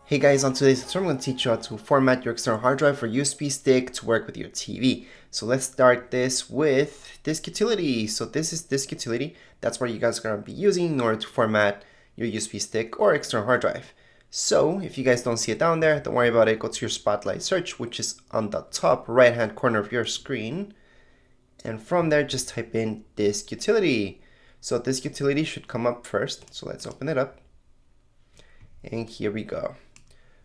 Hey guys, on today's tutorial I'm going to teach you how to format your external hard drive or USB stick to work with your TV. So let's start this with disk utility. So this is disk utility. That's what you guys are going to be using in order to format your USB stick or external hard drive. So if you guys don't see it down there, don't worry about it. Go to your Spotlight search, which is on the top right hand corner of your screen. And from there, just type in disk utility. So disk utility should come up first. So let's open it up. And here we go.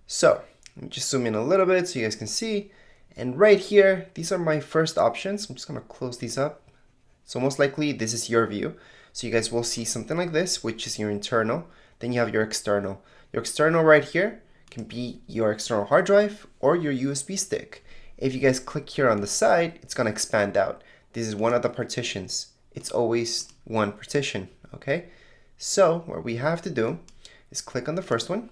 So let me just zoom in a little bit so you guys can see. And right here, these are my first options. I'm just going to close these up. So most likely this is your view. So you guys will see something like this, which is your internal. Then you have your external. Your external right here can be your external hard drive or your USB stick. If you guys click here on the side, it's going to expand out. This is one of the partitions. It's always one partition, okay? So what we have to do is click on the first one.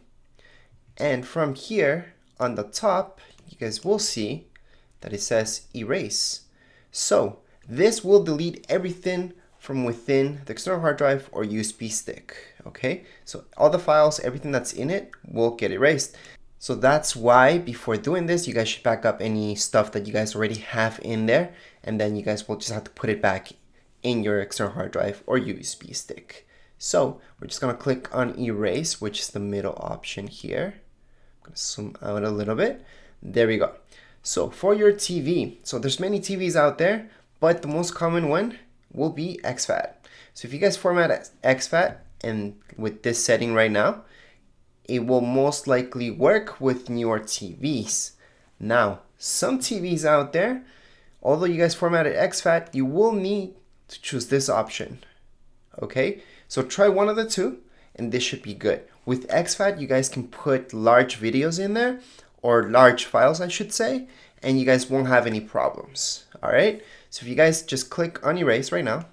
And from here on the top, you guys will see that it says erase. So this will delete everything from within the external hard drive or USB stick. Okay, so all the files, everything that's in it will get erased. So that's why before doing this, you guys should back up any stuff that you guys already have in there. And then you guys will just have to put it back in your external hard drive or USB stick. So we're just going to click on erase, which is the middle option here. Zoom out a little bit. There we go. So for your TV, so there's many TVs out there, but the most common one will be exFAT. So if you guys format exFAT and with this setting right now, it will most likely work with newer TVs. Now, some TVs out there, although you guys formatted exFAT, you will need to choose this option. Okay, so try one of the two and this should be good. With exFAT, you guys can put large videos in there, or large files, I should say, and you guys won't have any problems. All right. So if you guys just click on erase right now,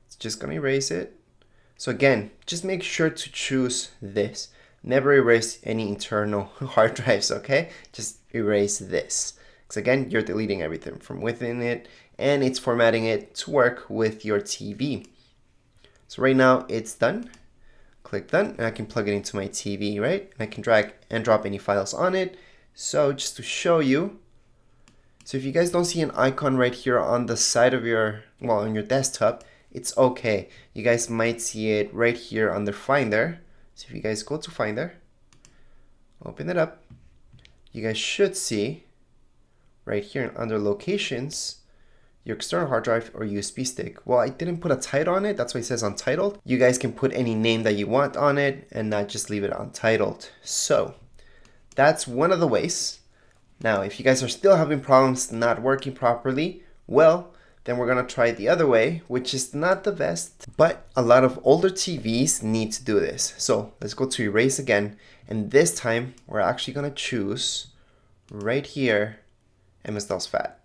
it's just going to erase it. So again, just make sure to choose this. Never erase any internal hard drives, okay? Just erase this. Because again, you're deleting everything from within it, and it's formatting it to work with your TV. So right now, it's done. Click done, and I can plug it into my TV, right? And I can drag and drop any files on it. So just to show you, so if you guys don't see an icon right here on the side of your, well, on your desktop, it's okay. You guys might see it right here under Finder. So if you guys go to Finder, open it up, you guys should see right here under Locations, your external hard drive or USB stick. Well, I didn't put a title on it. That's why it says untitled. You guys can put any name that you want on it and not just leave it untitled. So that's one of the ways. Now, if you guys are still having problems not working properly, well, then we're gonna try the other way, which is not the best, but a lot of older TVs need to do this. So let's go to erase again. And this time we're actually gonna choose right here, MS-DOS FAT,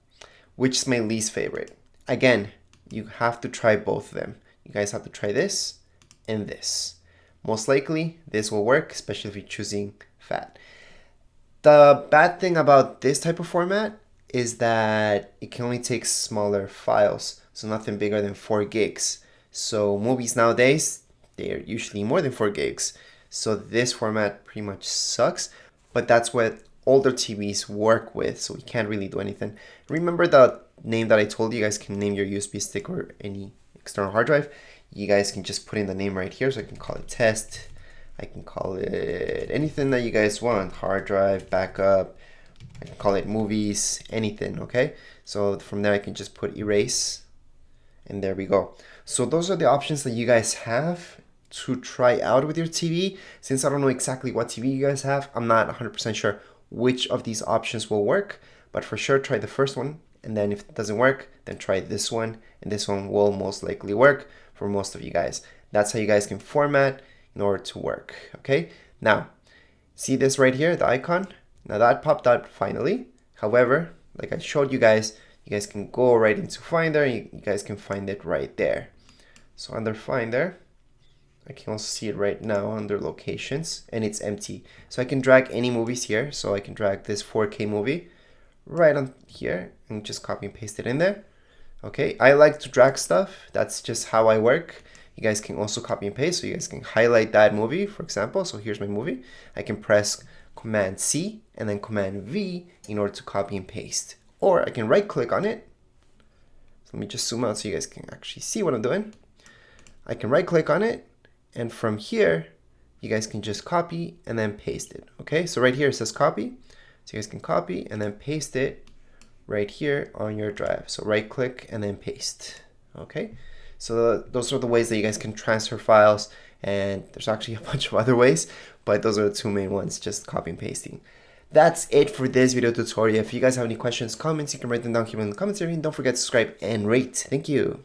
which is my least favorite. Again, you have to try both of them. You guys have to try this and this. Most likely, this will work, especially if you're choosing FAT. The bad thing about this type of format is that it can only take smaller files, so nothing bigger than 4 gigs. So movies nowadays, they are usually more than 4 gigs. So this format pretty much sucks, but that's what older TVs work with, so we can't really do anything. Remember the name that I told you? You guys can name your USB stick or any external hard drive. You guys can just put in the name right here, so I can call it test. I can call it anything that you guys want, hard drive, backup. I can call it movies, anything, okay? So from there I can just put erase, and there we go. So those are the options that you guys have to try out with your TV. Since I don't know exactly what TV you guys have, I'm not 100% sure which of these options will work, but for sure try the first one, and then if it doesn't work, then try this one, and this one will most likely work for most of you guys. That's how you guys can format in order to work, okay? Now, see this right here, the icon? Now that popped up finally. However, like I showed you guys can go right into Finder, and you guys can find it right there. So under Finder, I can also see it right now under Locations, and it's empty. So I can drag any movies here. So I can drag this 4K movie right on here and just copy and paste it in there. Okay, I like to drag stuff. That's just how I work. you guys can also copy and paste. So you guys can highlight that movie, for example. So here's my movie. I can press Command C and then Command V in order to copy and paste. Or I can right click on it. So let me just zoom out so you guys can actually see what I'm doing. I can right click on it, and from here, you guys can just copy and then paste it. Okay, so right here it says copy. So you guys can copy and then paste it right here on your drive. So right click and then paste. Okay, so those are the ways that you guys can transfer files, and there's actually a bunch of other ways, but those are the two main ones, just copy and pasting. That's it for this video tutorial. If you guys have any questions, comments, you can write them down here in the comments area, and don't forget to subscribe and rate. Thank you.